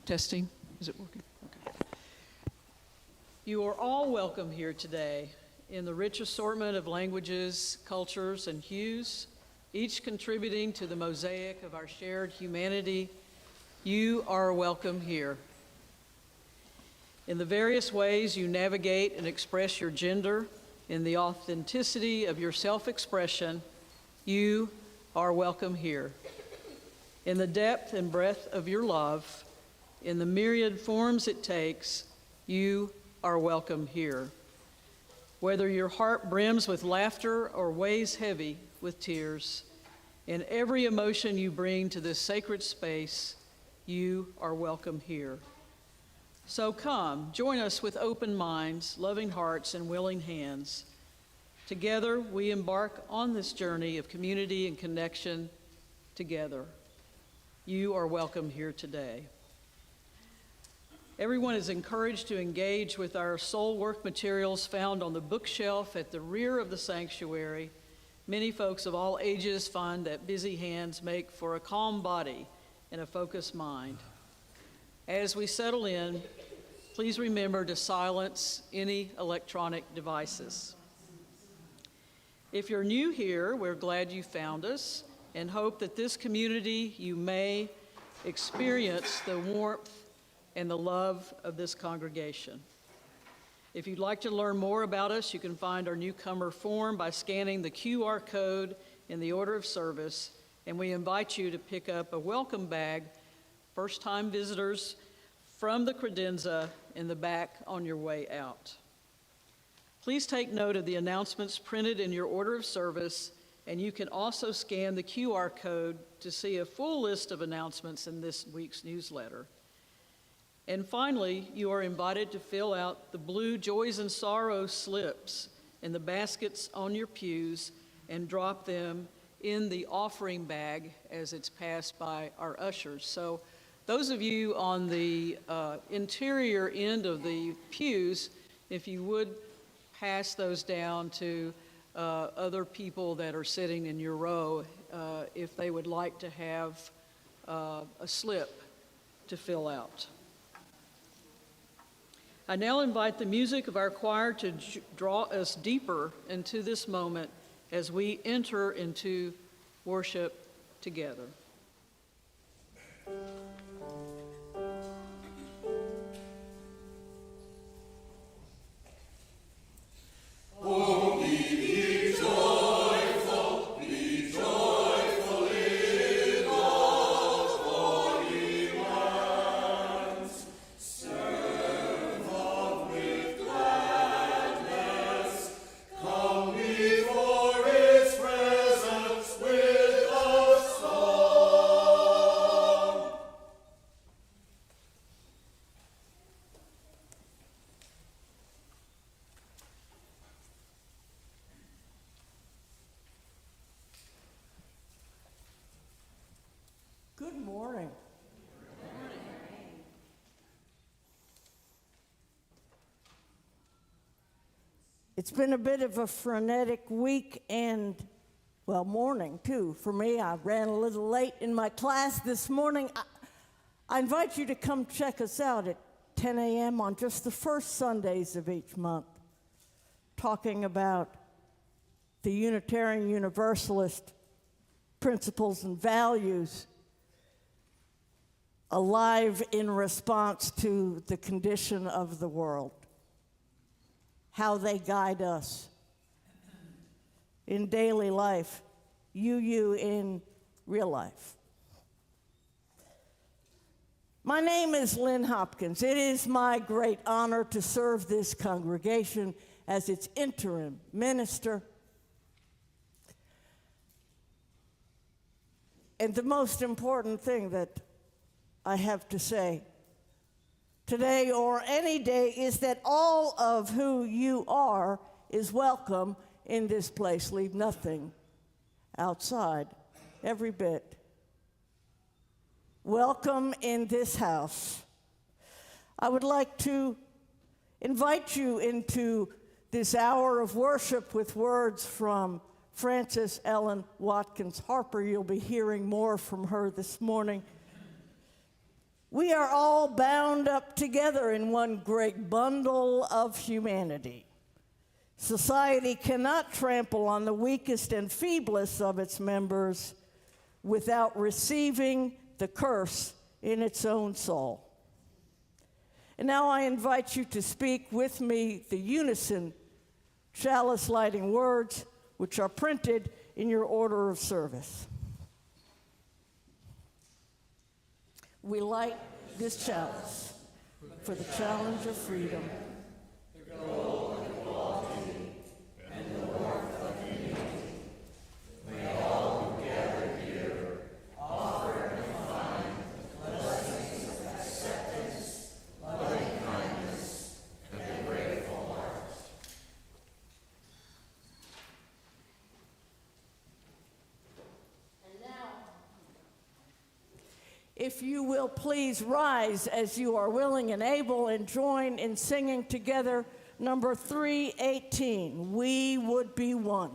Testing. Is it working? Okay. You are all welcome here today in the rich assortment of languages, cultures, and hues, each contributing to the mosaic of our shared humanity. You are welcome here. In the various ways you navigate and express your gender, in the authenticity of your self-expression, you are welcome here. In the depth and breadth of your love, in the myriad forms it takes, you are welcome here. Whether your heart brims with laughter or weighs heavy with tears, in every emotion you bring to this sacred space, you are welcome here. So come, join us with open minds, loving hearts, and willing hands. Together, we embark on this journey of community and connection together. You are welcome here today. Everyone is encouraged to engage with our soul work materials found on the bookshelf at the rear of the sanctuary. Many folks of all ages find that busy hands make for a calm body and a focused mind. As we settle in, please remember to silence any electronic devices. If you're new here, we're glad you found us and hope that this community you may experience the warmth and the love of this congregation. If you'd like to learn more about us, you can find our newcomer form by scanning the QR code in the order of service, and we invite you to pick up a welcome bag, first-time visitors, from the credenza in the back on your way out. Please take note of the announcements printed in your order of service, and you can also scan the QR code to see a full list of announcements in this week's newsletter. And finally, you are invited to fill out the blue Joys and Sorrows slips in the baskets on your pews and drop them in the offering bag as it's passed by our ushers. So those of you on the interior end of the pews, if you would pass those down to other people that are sitting in your row if they would like to have a slip to fill out. I now invite the music of our choir to draw us deeper into this moment as we enter into worship together. Good morning. It's been a bit of a frenetic week and, well, morning too. For me, I ran a little late in my class this morning. I invite you to come check us out at 10 a.m. on just the first Sundays of each month, talking about the Unitarian Universalist principles and values, alive in response to the condition of the world, how they guide us in daily life, you in real life. My name is Lynn Hopkins. It is my great honor to serve this congregation as its interim minister. And the most important thing that I have to say today or any day is that all of who you are is welcome in this place. Leave nothing outside, every bit. Welcome in this house. I would like to invite you into this hour of worship with words from Frances Ellen Watkins Harper. You'll be hearing more from her this morning. We are all bound up together in one great bundle of humanity. Society cannot trample on the weakest and feeblest of its members without receiving the curse in its own soul. And now I invite you to speak with me the unison chalice lighting words, which are printed in your order of service. We light this chalice for the challenge of freedom, the goal of equality, and the warmth of unity. May all who gather here offer and find the blessings of acceptance, loving kindness, and a grateful heart. And now, if you will please rise as you are willing and able and join in singing together number 318, We Would Be One.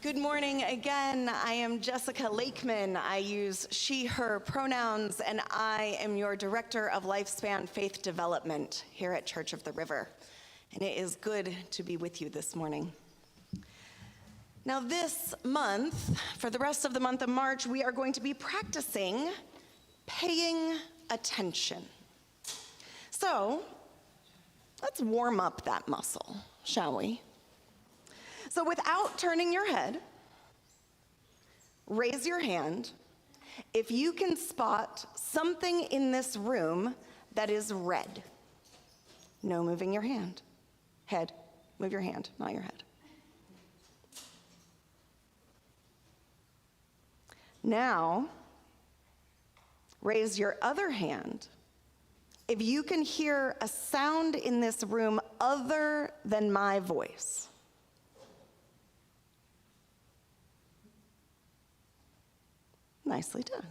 Good morning again. I am Jessica Lakeman. I use she, her pronouns, and I am your Director of Lifespan Faith Development here at Church of the River. And it is good to be with you this morning. Now this month, for the rest of the month of March, we are going to be practicing paying attention. So let's warm up that muscle, shall we? So without turning your head, raise your hand if you can spot something in this room that is red. No moving your hand. Head, move your hand, not your head. Now, raise your other hand if you can hear a sound in this room other than my voice. Nicely done.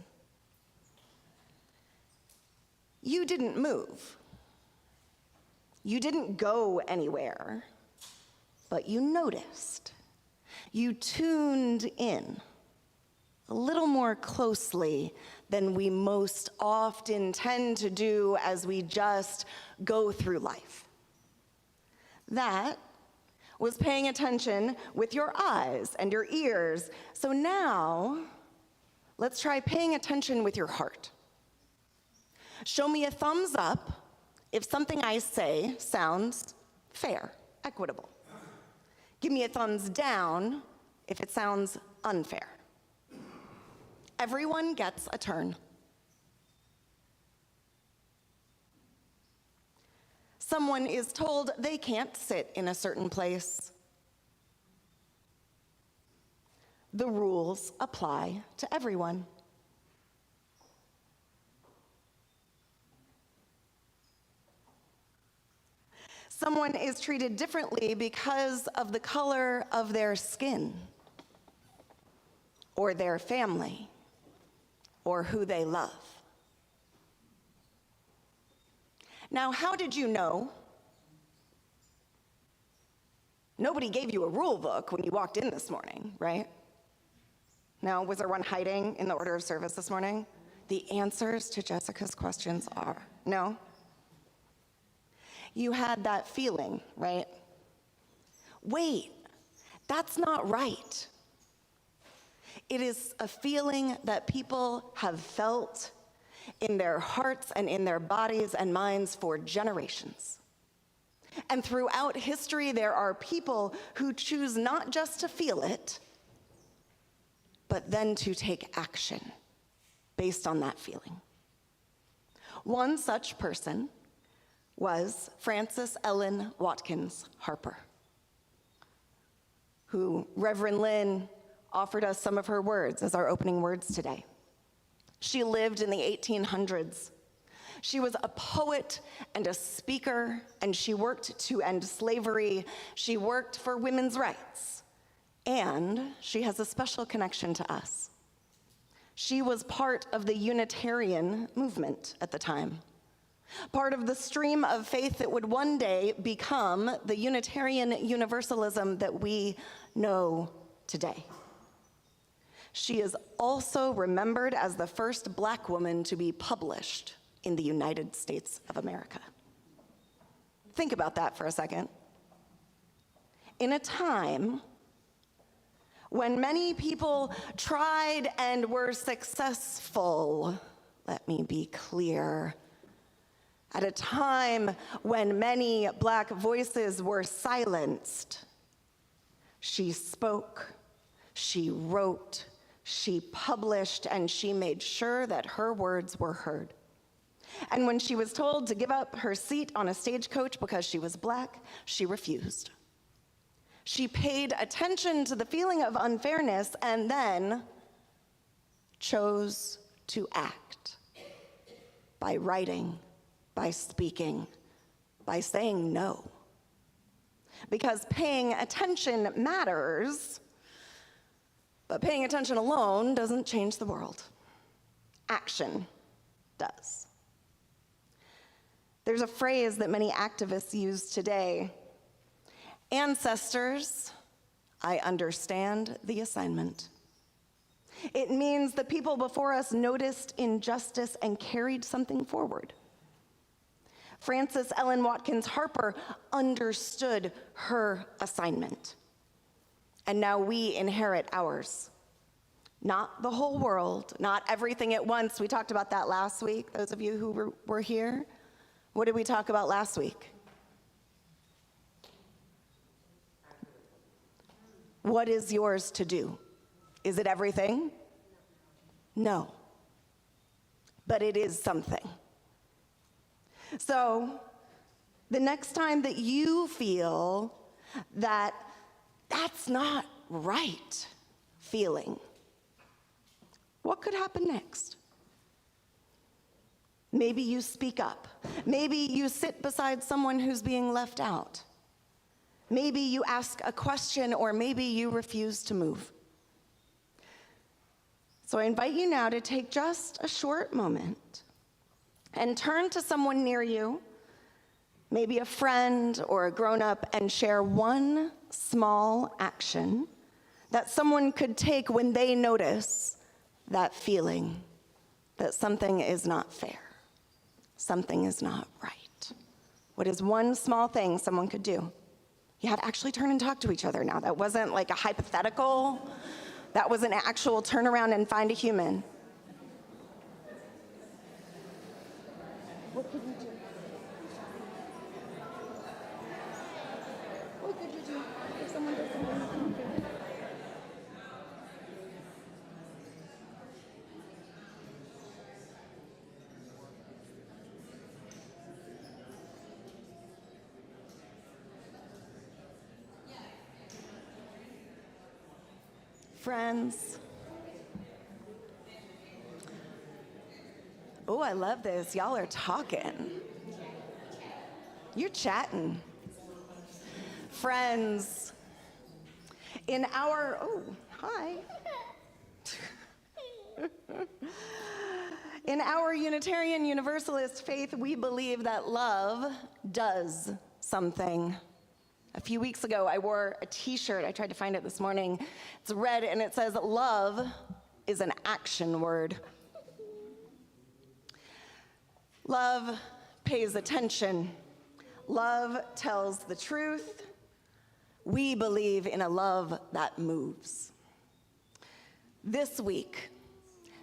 You didn't move. You didn't go anywhere, but you noticed. You tuned in a little more closely than we most often tend to do as we just go through life. That was paying attention with your eyes and your ears. So now, let's try paying attention with your heart. Show me a thumbs up if something I say sounds fair, equitable. Give me a thumbs down if it sounds unfair. Everyone gets a turn. Someone is told they can't sit in a certain place. The rules apply to everyone. Someone is treated differently because of the color of their skin, or their family, or who they love. Now, how did you know? Nobody gave you a rule book when you walked in this morning, right? No, was there one hiding in the order of service this morning? The answers to Jessica's questions are no. You had that feeling, right? Wait, that's not right. It is a feeling that people have felt in their hearts and in their bodies and minds for generations. And throughout history, there are people who choose not just to feel it, but then to take action based on that feeling. One such person was Frances Ellen Watkins Harper, who Reverend Lynn offered us some of her words as our opening words today. She lived in the 1800s. She was a poet and a speaker, and she worked to end slavery. She worked for women's rights, and she has a special connection to us. She was part of the Unitarian movement at the time, part of the stream of faith that would one day become the Unitarian Universalism that we know today. She is also remembered as the first Black woman to be published in the United States of America. Think about that for a second. In a time when many people tried and were successful, let me be clear, at a time when many Black voices were silenced, she spoke, she wrote, she published, and she made sure that her words were heard. And when she was told to give up her seat on a stagecoach because she was Black, she refused. She paid attention to the feeling of unfairness and then chose to act by writing, by speaking, by saying no. Because paying attention matters, but paying attention alone doesn't change the world. Action does. There's a phrase that many activists use today. Ancestors, I understand the assignment. It means the people before us noticed injustice and carried something forward. Frances Ellen Watkins Harper understood her assignment. And now we inherit ours. Not the whole world, not everything at once. We talked about that last week, those of you who were here. What did we talk about last week? What is yours to do? Is it everything? No. But it is something. So, the next time that you feel that that's not right feeling, what could happen next? Maybe you speak up. Maybe you sit beside someone who's being left out. Maybe you ask a question, or maybe you refuse to move. So I invite you now to take just a short moment and turn to someone near you, maybe a friend or a grown-up, and share one small action that someone could take when they notice that feeling that something is not fair, something is not right. What is one small thing someone could do? You had to actually turn and talk to each other now. That wasn't like a hypothetical. That was an actual turn around and find a human. What could you do? What could you do if someone does something you don't do? Friends. Oh, I love this. Y'all are talking. You're chatting. Friends, in our, oh, hi. In our Unitarian Universalist faith, we believe that love does something. A few weeks ago, I wore a t-shirt. I tried to find it this morning. It's red, and it says, "Love is an action word." Love pays attention. Love tells the truth. We believe in a love that moves. This week,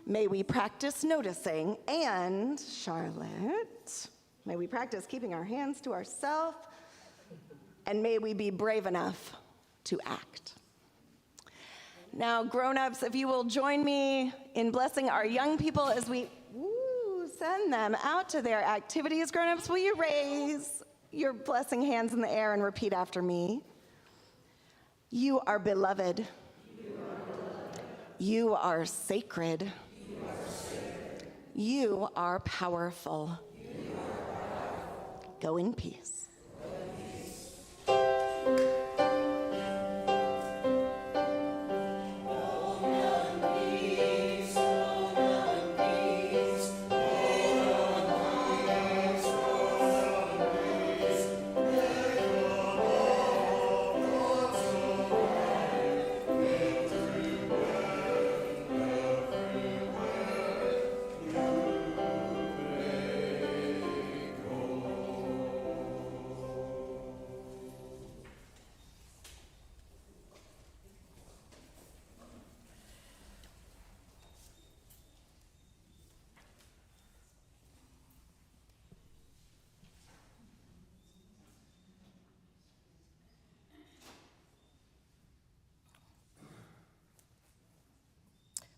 may we practice noticing, and Charlotte, may we practice keeping our hands to ourselves, and may we be brave enough to act. Now, grown-ups, if you will join me in blessing our young people as we send them out to their activities. Grown-ups, will you raise your blessing hands in the air and repeat after me? You are beloved. You are sacred. You are powerful. Go in peace.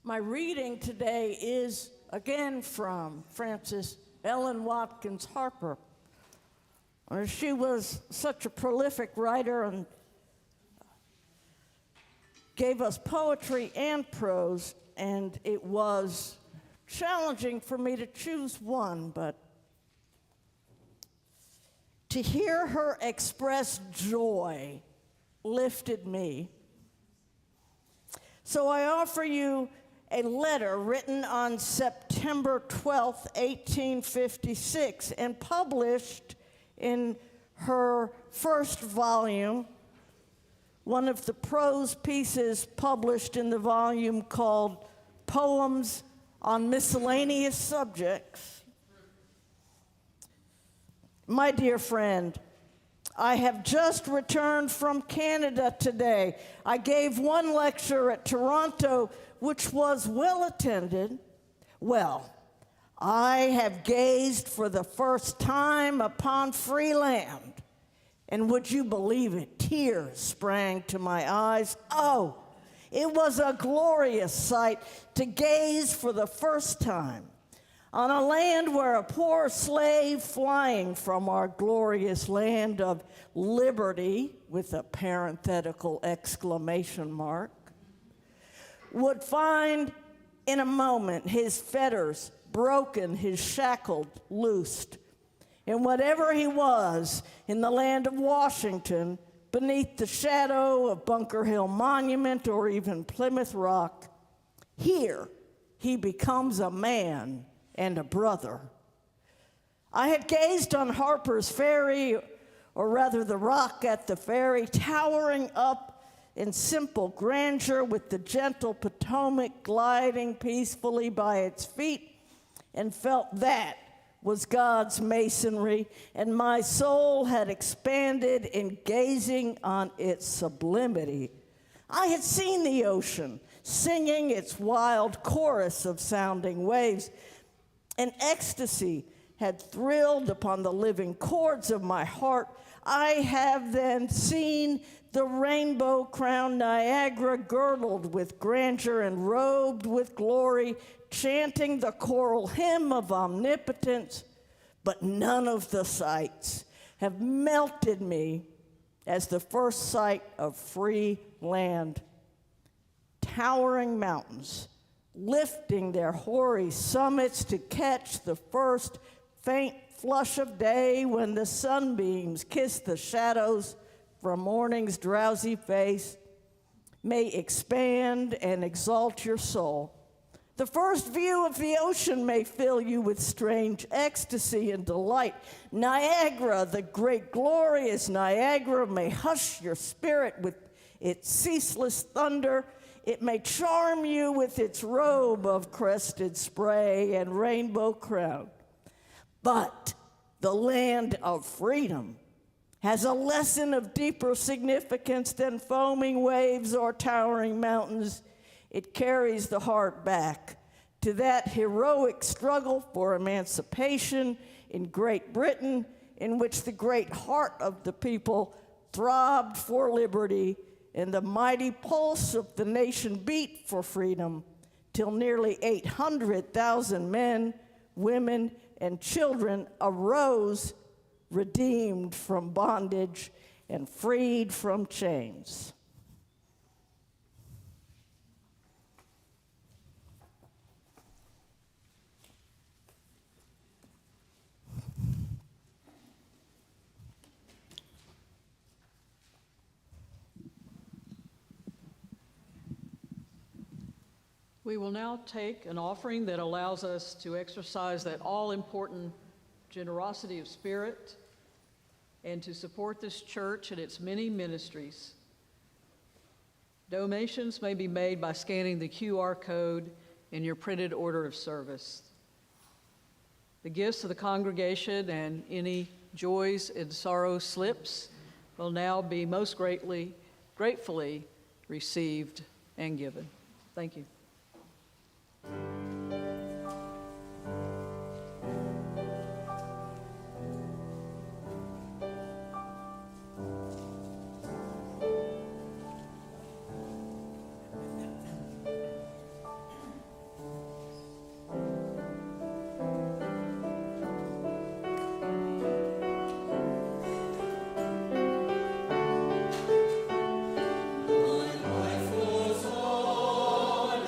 My reading today is again from Frances Ellen Watkins Harper. She was such a prolific writer and gave us poetry and prose, and it was challenging for me to choose one, but to hear her express joy lifted me. So I offer you a letter written on September 12th, 1856, and published in her first volume, one of the prose pieces published in the volume called Poems on Miscellaneous Subjects. My dear friend, I have just returned from Canada today. I gave one lecture at Toronto, which was well attended. Well, I have gazed for the first time upon free land. And would you believe it, tears sprang to my eyes. Oh, it was a glorious sight to gaze for the first time on a land where a poor slave flying from our glorious land of liberty, with a parenthetical exclamation mark, would find in a moment his fetters broken, his shackled loosed. And whatever he was in the land of Washington, beneath the shadow of Bunker Hill Monument or even Plymouth Rock, here he becomes a man and a brother. I had gazed on Harper's Ferry, or rather the rock at the ferry, towering up in simple grandeur with the gentle Potomac gliding peacefully by its feet, and felt that was God's masonry, and my soul had expanded in gazing on its sublimity. I had seen the ocean singing its wild chorus of sounding waves, an ecstasy had thrilled upon the living chords of my heart, I have then seen the rainbow-crowned Niagara girdled with grandeur and robed with glory, chanting the choral hymn of omnipotence, but none of the sights have melted me as the first sight of free land. Towering mountains, lifting their hoary summits to catch the first faint flush of day when the sunbeams kiss the shadows from morning's drowsy face, may expand and exalt your soul. The first view of the ocean may fill you with strange ecstasy and delight. Niagara, the great glorious Niagara, may hush your spirit with its ceaseless thunder. It may charm you with its robe of crested spray and rainbow crown. But the land of freedom has a lesson of deeper significance than foaming waves or towering mountains. It carries the heart back to that heroic struggle for emancipation in Great Britain, in which the great heart of the people throbbed for liberty, and the mighty pulse of the nation beat for freedom, till nearly 800,000 men, women, and children arose, redeemed from bondage and freed from chains. We will now take an offering that allows us to exercise that all-important generosity of spirit and to support this church and its many ministries. Donations may be made by scanning the QR code in your printed order of service. The gifts of the congregation and any joys and sorrow slips will now be most gratefully received and given. Thank you. My life was on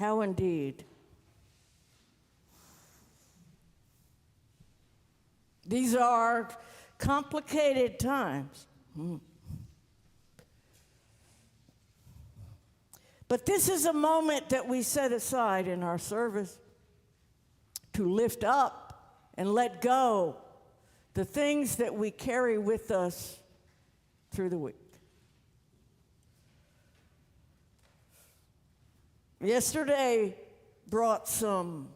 How indeed. These are complicated times. But this is a moment that we set aside in our service to lift up and let go the things that we carry with us through the week. Yesterday brought some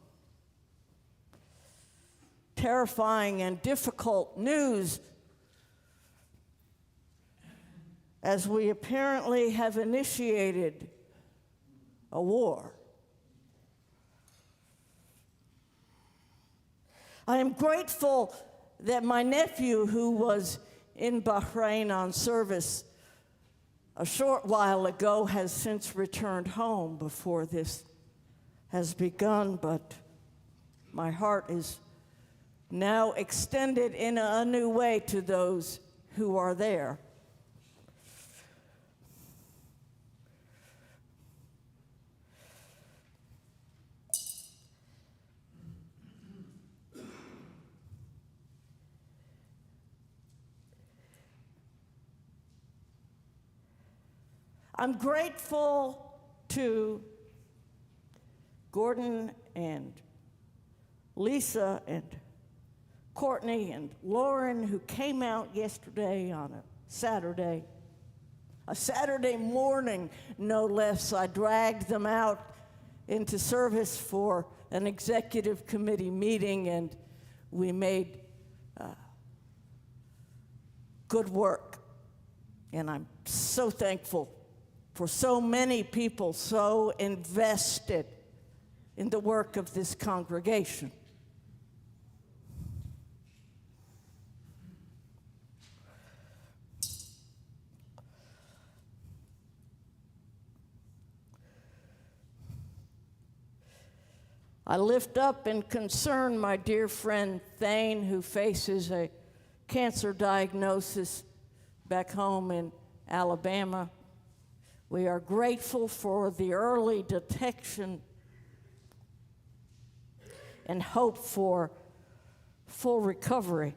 terrifying and difficult news as we apparently have initiated a war. I am grateful that my nephew, who was in Bahrain on service a short while ago, has since returned home before this has begun, but my heart is now extended in a new way to those who are there. I'm grateful to Gordon and Lisa and Courtney and Lauren, who came out yesterday on a Saturday morning, no less. I dragged them out into service for an executive committee meeting, and we made good work. And I'm so thankful for so many people so invested in the work of this congregation. I lift up and concern my dear friend Thane, who faces a cancer diagnosis back home in Alabama. We are grateful for the early detection and hope for full recovery.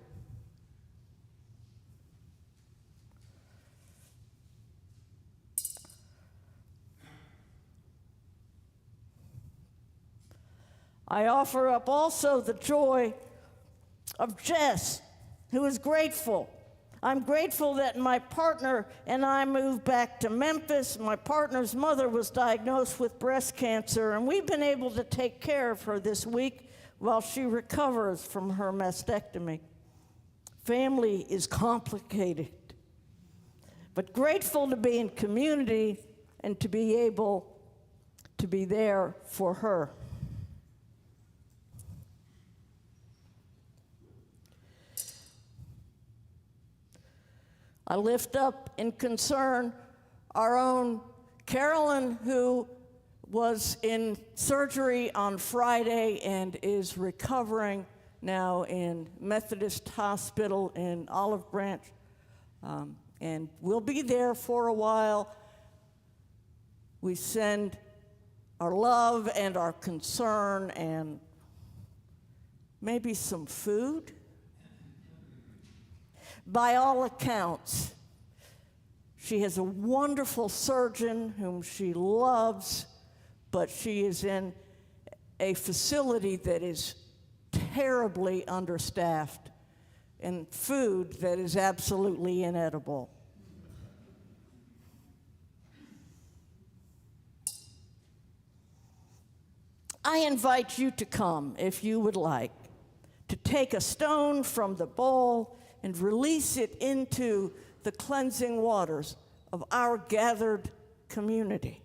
I offer up also the joy of Jess, who is grateful. I'm grateful that my partner and I moved back to Memphis. My partner's mother was diagnosed with breast cancer, and we've been able to take care of her this week while she recovers from her mastectomy. Family is complicated, but grateful to be in community and to be able to be there for her. I lift up in concern our own Carolyn, who was in surgery on Friday and is recovering now in Methodist Hospital in Olive Branch, and we'll be there for a while. We send our love and our concern and maybe some food. By all accounts, she has a wonderful surgeon whom she loves, but she is in a facility that is terribly understaffed and food that is absolutely inedible. I invite you to come, if you would like, to take a stone from the bowl and release it into the cleansing waters of our gathered community.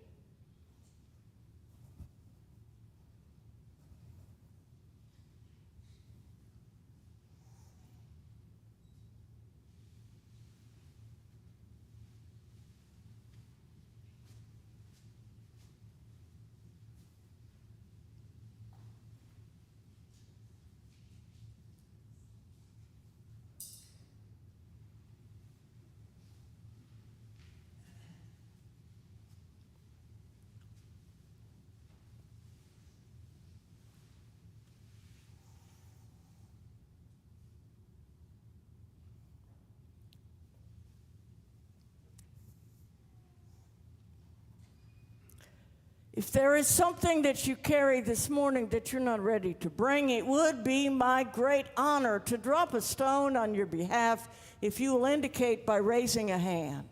If there is something that you carry this morning that you're not ready to bring, it would be my great honor to drop a stone on your behalf if you will indicate by raising a hand.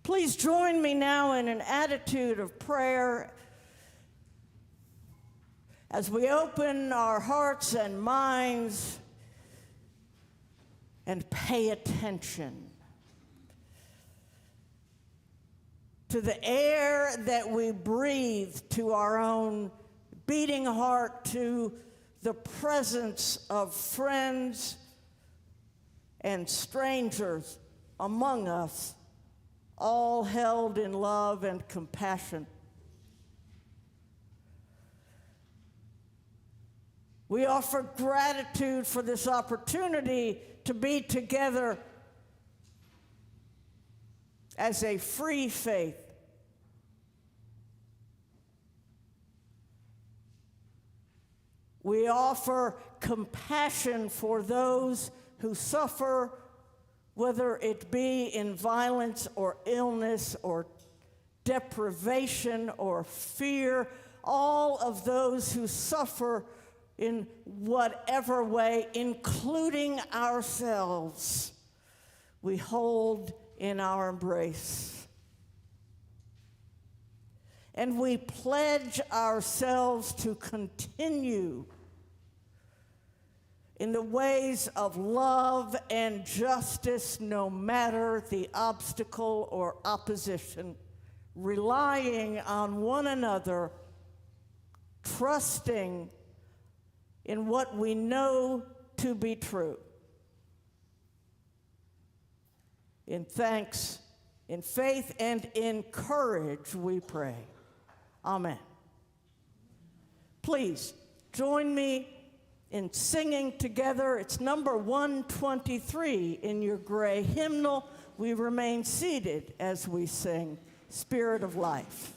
Please join me now in an attitude of prayer as we open our hearts and minds and pay attention to the air that we breathe, to our own beating heart, to the presence of friends and strangers among us, all held in love and compassion. We offer gratitude for this opportunity to be together as a free faith. We offer compassion for those who suffer, whether it be in violence or illness or deprivation or fear, all of those who suffer in whatever way, including ourselves, we hold in our embrace. And we pledge ourselves to continue in the ways of love and justice, no matter the obstacle or opposition, relying on one another, trusting in what we know to be true. In thanks, in faith, and in courage, we pray. Amen. Please join me in singing together. It's number 123 in your gray hymnal. We remain seated as we sing Spirit of Life.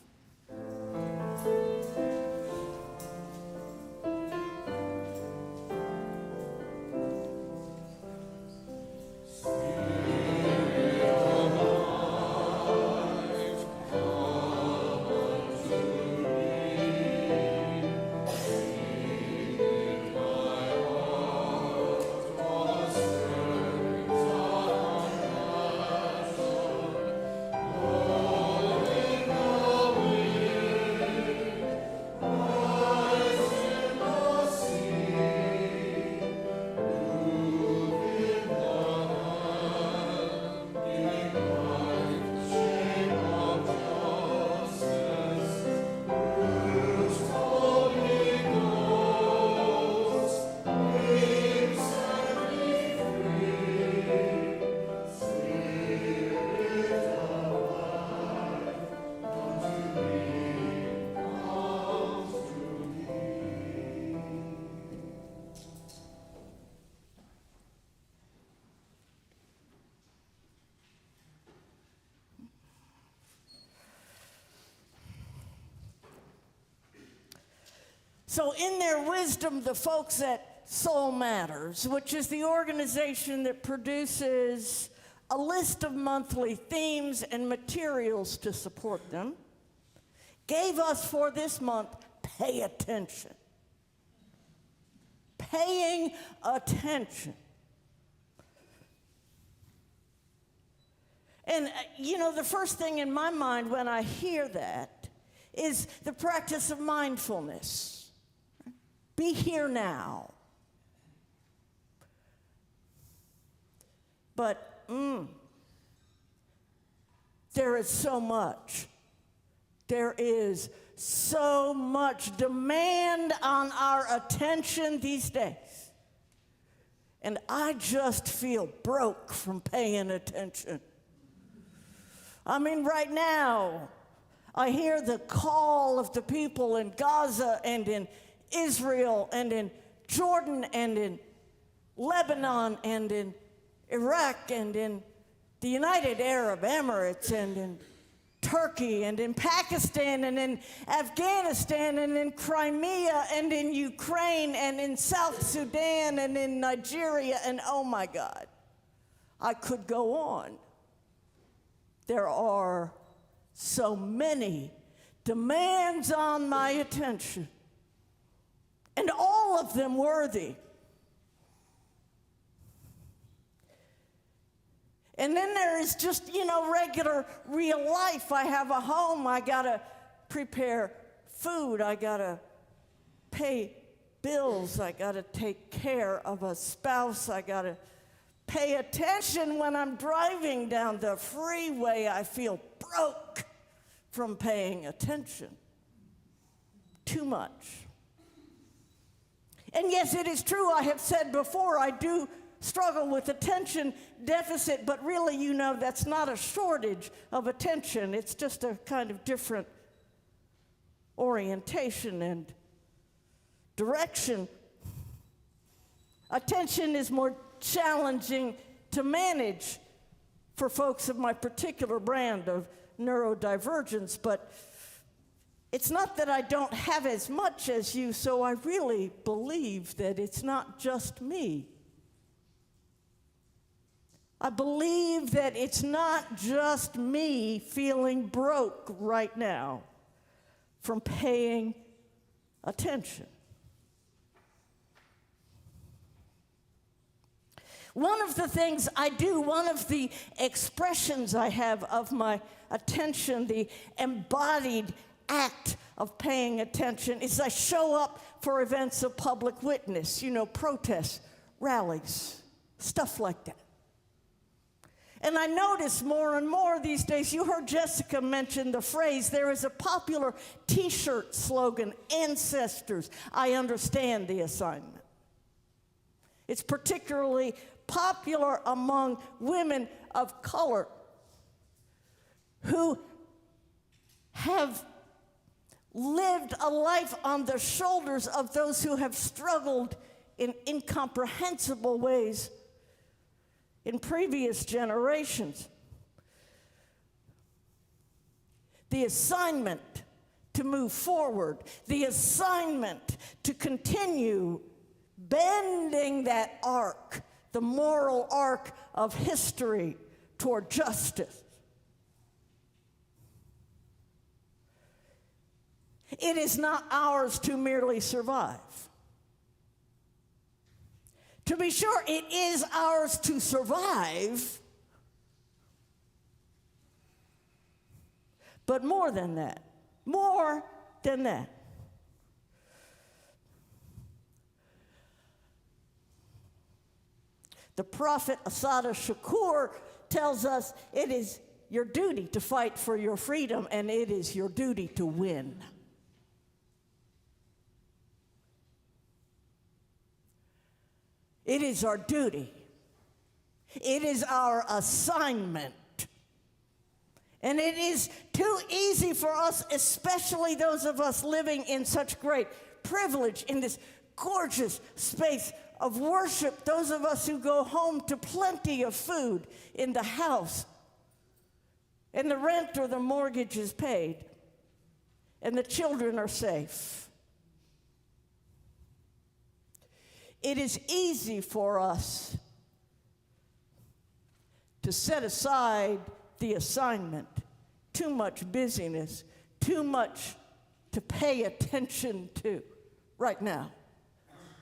So in their wisdom, the folks at Soul Matters, which is the organization that produces a list of monthly themes and materials to support them, gave us for this month, Pay Attention. Paying attention. And, the first thing in my mind when I hear that is the practice of mindfulness. Be here now. But there is so much. There is so much demand on our attention these days. and I just feel broke from paying attention. I mean, right now, I hear the call of the people in Gaza and in Israel and in Jordan and in Lebanon and in Iraq and in the United Arab Emirates and in Turkey and in Pakistan and in Afghanistan and in Crimea and in Ukraine and in South Sudan and in Nigeria, and oh my God, I could go on. There are so many demands on my attention, and all of them worthy. And then there is just, regular real life. I have a home. I got to prepare food. I got to pay bills. I got to take care of a spouse. I got to pay attention when I'm driving down the freeway. I feel broke from paying attention. Too much. And yes, it is true, I have said before, I do struggle with attention deficit, but really, that's not a shortage of attention. It's just a kind of different orientation and direction. Attention is more challenging to manage for folks of my particular brand of neurodivergence, but it's not that I don't have as much as you, so I really believe that it's not just me. I believe that it's not just me feeling broke right now from paying attention. One of the things I do, one of the expressions I have of my attention, the embodied act of paying attention, is I show up for events of public witness, protests, rallies, stuff like that. And I notice more and more these days, you heard Jessica mention the phrase, there is a popular t-shirt slogan, Ancestors, I understand the assignment. It's particularly popular among women of color who have lived a life on the shoulders of those who have struggled in incomprehensible ways in previous generations. The assignment to move forward, the assignment to continue bending that arc, the moral arc of history toward justice. It is not ours to merely survive. To be sure, it is ours to survive, but more than that. The prophet Assata Shakur tells us it is your duty to fight for your freedom, and it is your duty to win. It is our duty. It is our assignment. And it is too easy for us, especially those of us living in such great privilege in this gorgeous space of worship, those of us who go home to plenty of food in the house, and the rent or the mortgage is paid, and the children are safe. It is easy for us to set aside the assignment, too much busyness, too much to pay attention to right now.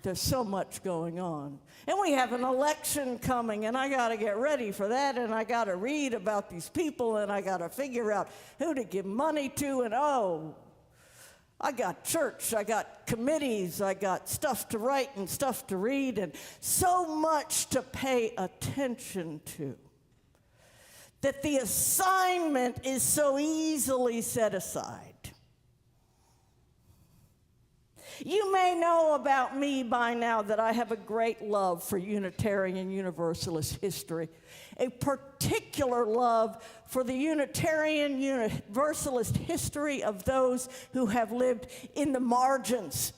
There's so much going on. And we have an election coming, and I got to get ready for that, and I got to read about these people, and I got to figure out who to give money to, and I got church, I got committees, I got stuff to write and stuff to read, and so much to pay attention to, that the assignment is so easily set aside. You may know about me by now that I have a great love for Unitarian Universalist history, a particular love for the Unitarian Universalist history of those who have lived in the margins,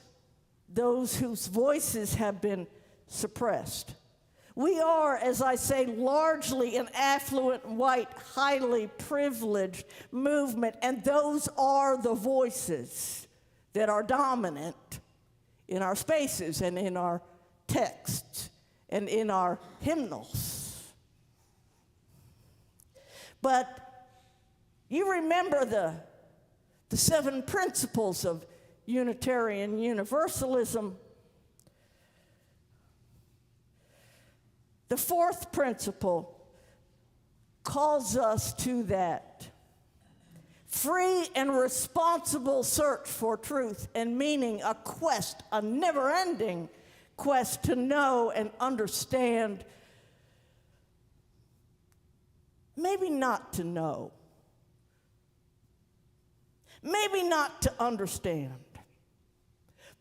those whose voices have been suppressed. We are, as I say, largely an affluent, white, highly privileged movement, and those are the voices that are dominant in our spaces and in our texts and in our hymnals. But you remember the 7 principles of Unitarian Universalism. The 4th principle calls us to that free and responsible search for truth and meaning, a quest, a never-ending quest to know and understand, maybe not to know, maybe not to understand,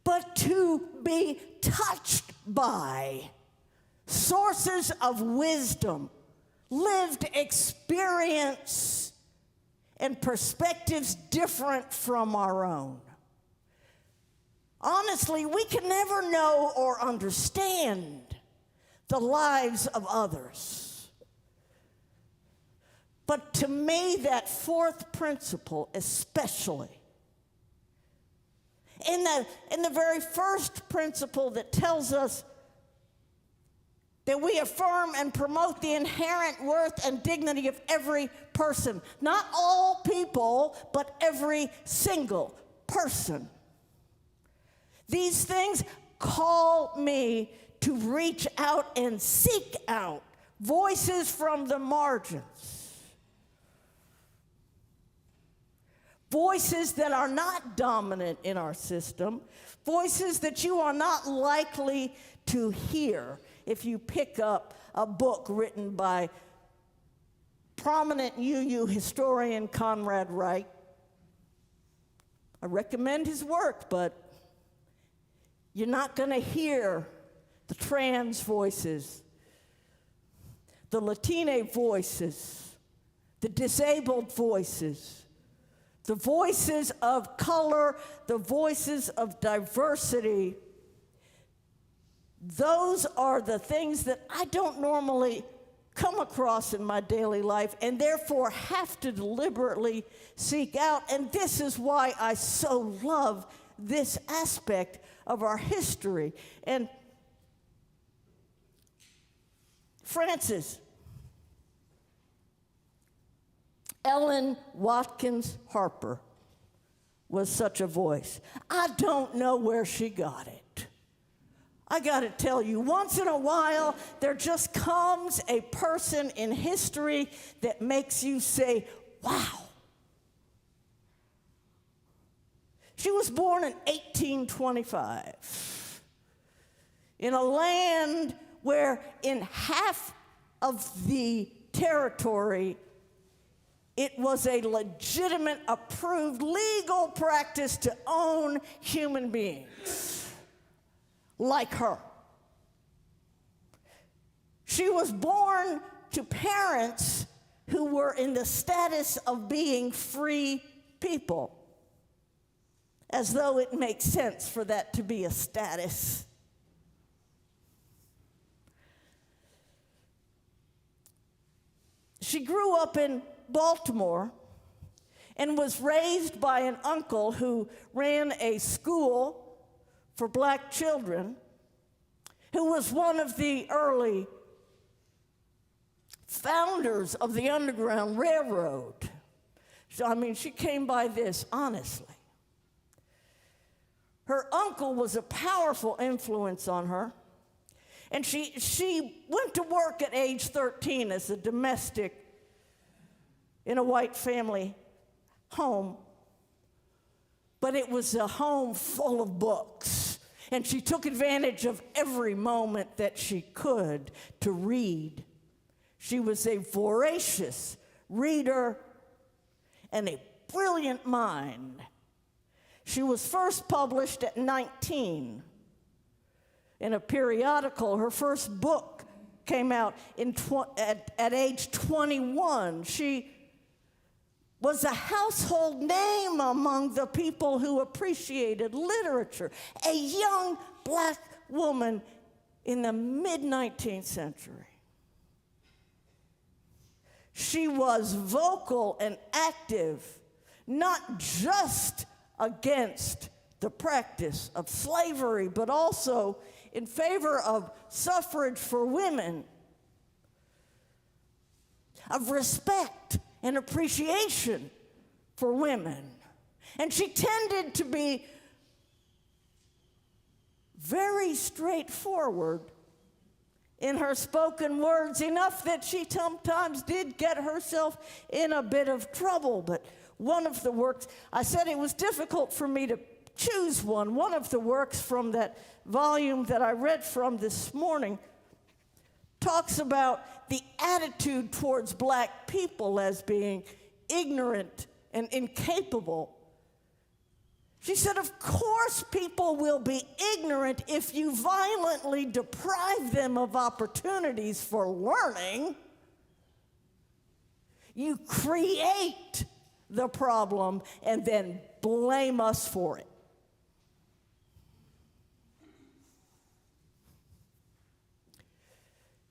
but to be touched by sources of wisdom, lived experience, and perspectives different from our own. Honestly, we can never know or understand the lives of others. But to me, that 4th principle especially, in the very first principle that tells us that we affirm and promote the inherent worth and dignity of every person. Not all people, but every single person. These things call me to reach out and seek out voices from the margins. Voices that are not dominant in our system. Voices that you are not likely to hear if you pick up a book written by prominent UU historian Conrad Wright. I recommend his work, but you're not going to hear the trans voices, the Latina voices, the disabled voices, the voices of color, the voices of diversity. Those are the things that I don't normally come across in my daily life and therefore have to deliberately seek out. And this is why I so love this aspect of our history. And Frances Ellen Watkins Harper was such a voice. I don't know where she got it. I got to tell you, once in a while, there just comes a person in history that makes you say, wow. She was born in 1825 in a land where in half of the territory, it was a legitimate, approved, legal practice to own human beings. Like her. She was born to parents who were in the status of being free people, as though it makes sense for that to be a status. She grew up in Baltimore and was raised by an uncle who ran a school for black children, who was one of the early founders of the Underground Railroad. So, I mean, she came by this honestly. Her uncle was a powerful influence on her, and she went to work at age 13 as a domestic in a white family home, but it was a home full of books, and she took advantage of every moment that she could to read. She was a voracious reader and a brilliant mind. She was first published at 19 in a periodical. Her first book came out at age 21. She was a household name among the people who appreciated literature. A young black woman in the mid-19th century. She was vocal and active, not just against the practice of slavery, but also in favor of suffrage for women, of respect and appreciation for women. And she tended to be very straightforward in her spoken words, enough that she sometimes did get herself in a bit of trouble. But one of the works, I said it was difficult for me to choose one. One of the works from that volume that I read from this morning talks about the attitude towards black people as being ignorant and incapable. She said, of course people will be ignorant if you violently deprive them of opportunities for learning. You create the problem and then blame us for it.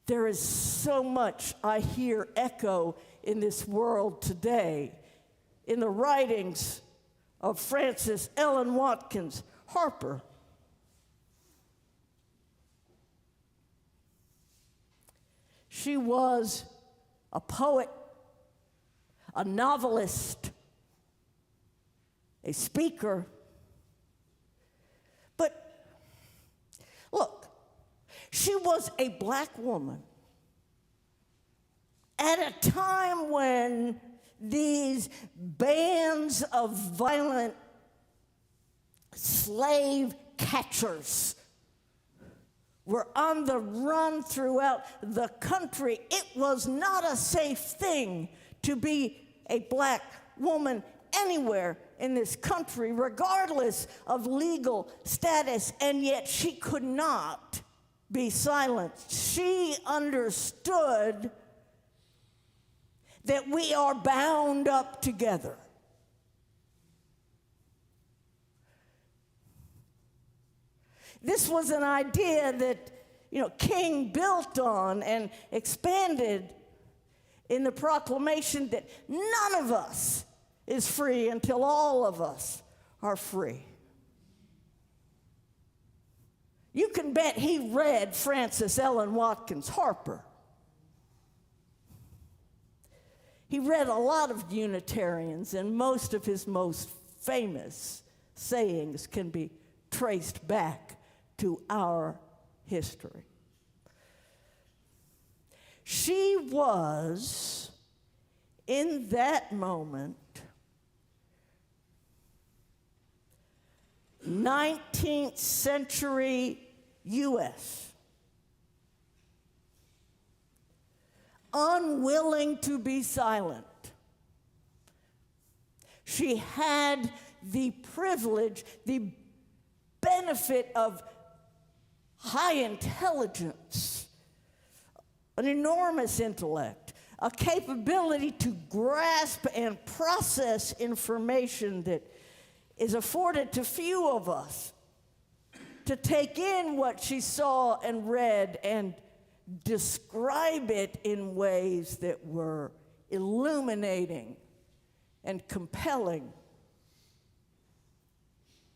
There is so much I hear echo in this world today in the writings of Frances Ellen Watkins Harper. She was a poet, a novelist, a speaker. But look, she was a black woman at a time when these bands of violent slave catchers were on the run throughout the country. It was not a safe thing to be a black woman anywhere in this country, regardless of legal status, and yet she could not be silenced. She understood that we are bound up together. This was an idea that, King built on and expanded in the proclamation that none of us is free until all of us are free. You can bet he read Frances Ellen Watkins Harper. He read a lot of Unitarians, and most of his most famous sayings can be traced back to our history. She was, in that moment, 19th century U.S., unwilling to be silent. She had the privilege, the benefit of high intelligence, an enormous intellect, a capability to grasp and process information that is afforded to few of us, to take in what she saw and read and describe it in ways that were illuminating and compelling.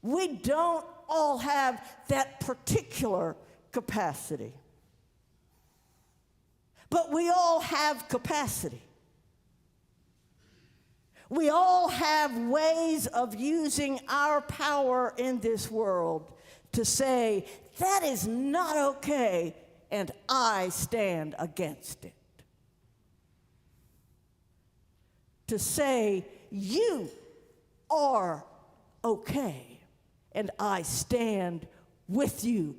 We don't all have that particular capacity, but we all have capacity. We all have ways of using our power in this world to say, that is not okay, and I stand against it. To say, you are okay, and I stand with you.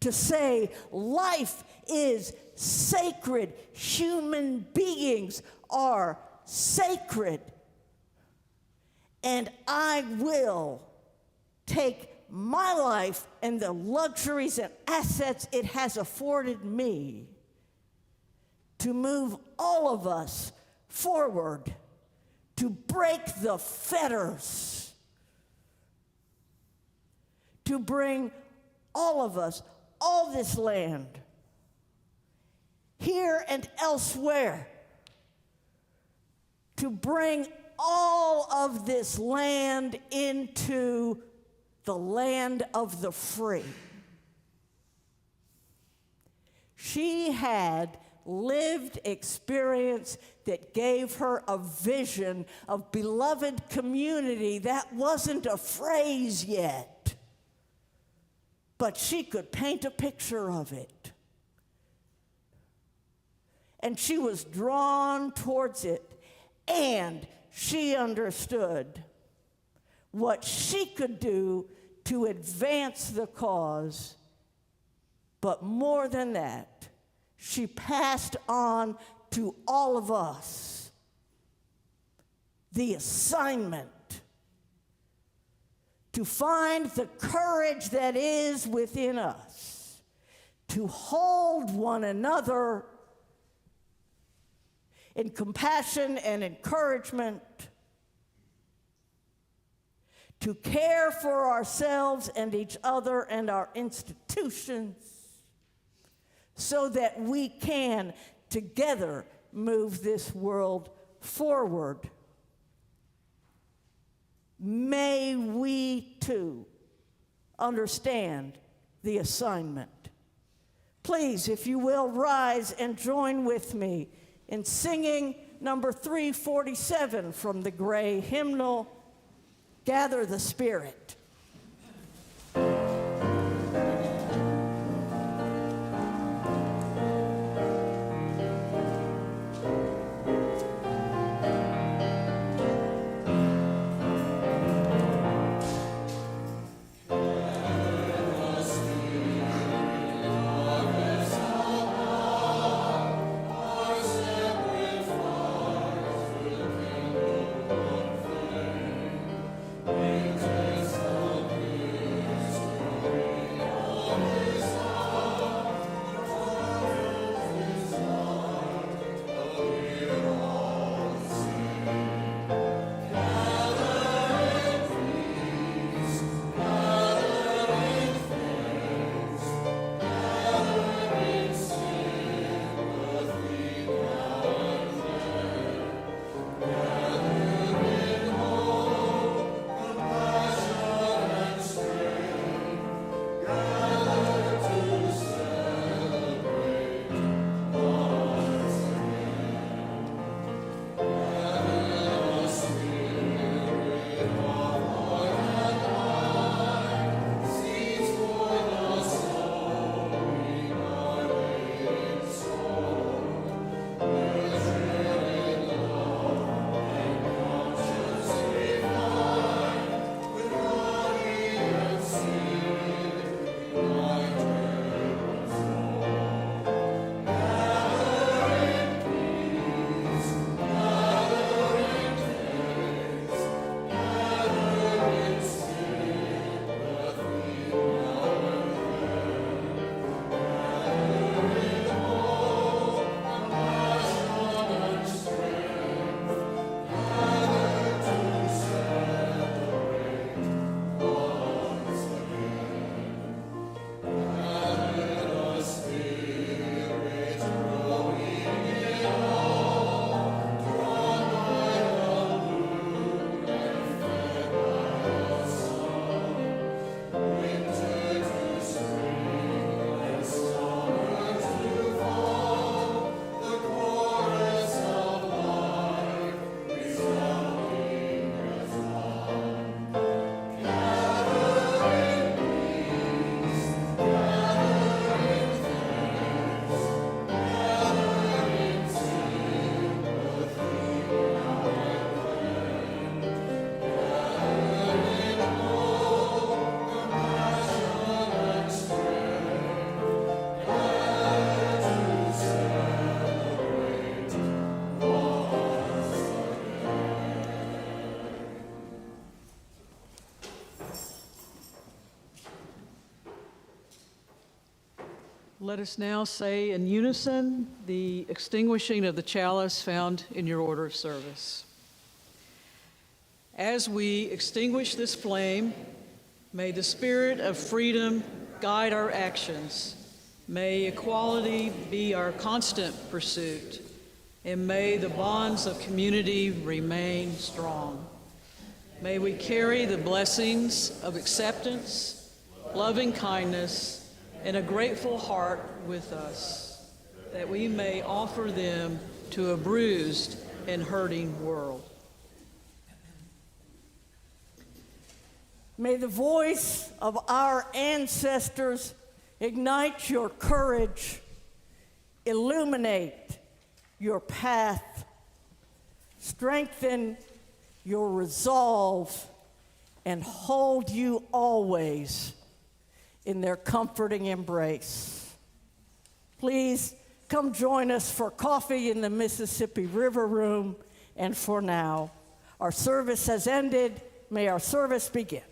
To say, life is sacred, human beings are sacred. and I will take my life and the luxuries and assets it has afforded me to move all of us forward, to break the fetters, to bring all of us, all this land, here and elsewhere, to bring all of this land into the land of the free. She had lived experience that gave her a vision of beloved community that wasn't a phrase yet, but she could paint a picture of it. And she was drawn towards it, and she understood what she could do to advance the cause. But more than that, she passed on to all of us the assignment to find the courage that is within us, to hold one another in compassion and encouragement, to care for ourselves and each other and our institutions, so that we can together move this world forward. May we too understand the assignment. Please, if you will, rise and join with me in singing number 347 from the gray hymnal, Gather the Spirit. Angels Let us now say in unison the extinguishing of the chalice found in your order of service. As we extinguish this flame, may the spirit of freedom guide our actions. May equality be our constant pursuit, and may the bonds of community remain strong. May we carry the blessings of acceptance, loving kindness, and a grateful heart with us, that we may offer them to a bruised and hurting world. May the voice of our ancestors ignite your courage, illuminate your path, strengthen your resolve, and hold you always in their comforting embrace. Please come join us for coffee in the Mississippi River Room. And for now, our service has ended. May our service begin.